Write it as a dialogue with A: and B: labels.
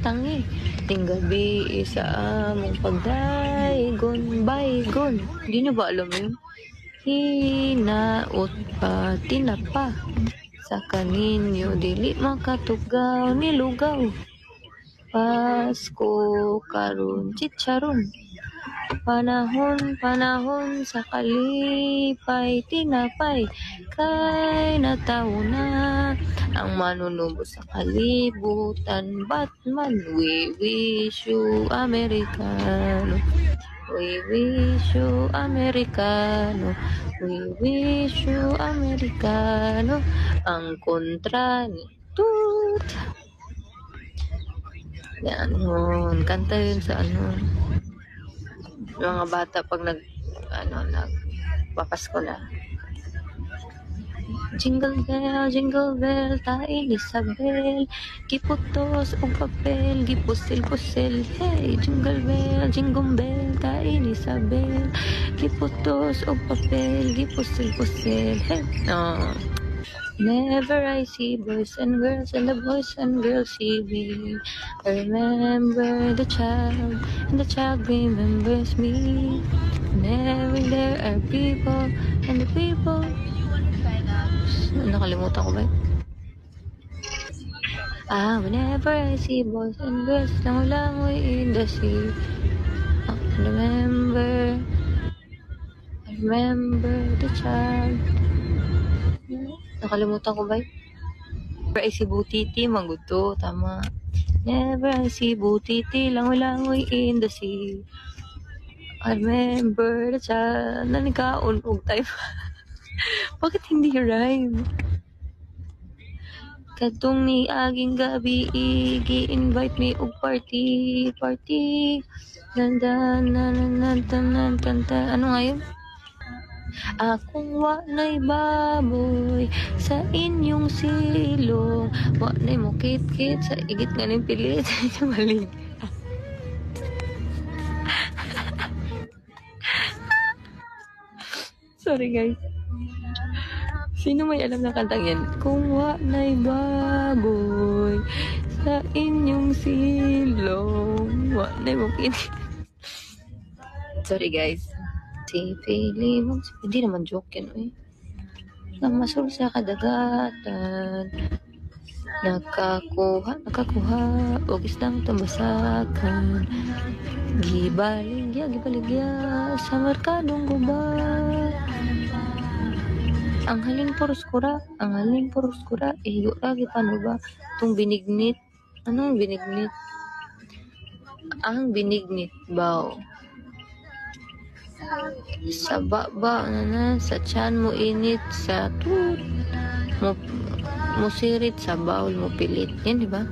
A: tangi. Ting gabi isa among pagdaygon, baygon. Hindi nyo ba alam yun? Hinaot pa, tinapa. Sa kaninyo, dili makatugaw, nilugaw. Pasko, karon, chicharon. Panahon sa kalipay, tinapay. Kay natawo na ang manunubo sa kalibutan. Batman, we wish you Americano. We wish you Americano. We wish you Americano. Ang kontra ni Tut. Yan, nun. Kanta yun sa mga bata pag nagpapasko na. Jingle bell, tain Isabel, giputos og papel, gipusil-pusil, hey, jingle bell, tain Isabel, giputos og papel, gipusil-pusil, hey, no. Whenever I see boys and girls and the boys and girls see me, I remember the child and the child remembers me. Whenever there are people and the people. Nakalimutan ko ba? Whenever I see boys and girls langoy in the sea, I remember the child. Nakalimutan ko ba? Whenever I see Butiti, maguto, tama. Whenever I see Butiti, langoy in the sea, I remember the child. Nanikaon tayo. Bakit hindi rhyme? Katong ni aging gabi, gi-invite me og party. Dandan, kanta. Ano nga yun? Akong wa na'y baboy sa inyong silong, wa na'y mo kit-kit sa igit nga ning pilit. Mali. Sorry guys. Sino may alam na kantang yan? Kung wa na'y baboy sa inyong silong, wa na'y mo kit-kit. Sorry guys. Si Pilimon, hindi naman joke yan, eh. Namasul sa kadagatan, nakakuha, og isdang tumbasakan, gibaligya, sa merkadong gubat. Ang haling puros kura, ihigo lagi paano ba? Itong binignit, anong binignit? Ang binignit, baw. Sa baba sa tiyan mo init, sa tut mo sirit, sa bawal mo pilit. Yan, di ba?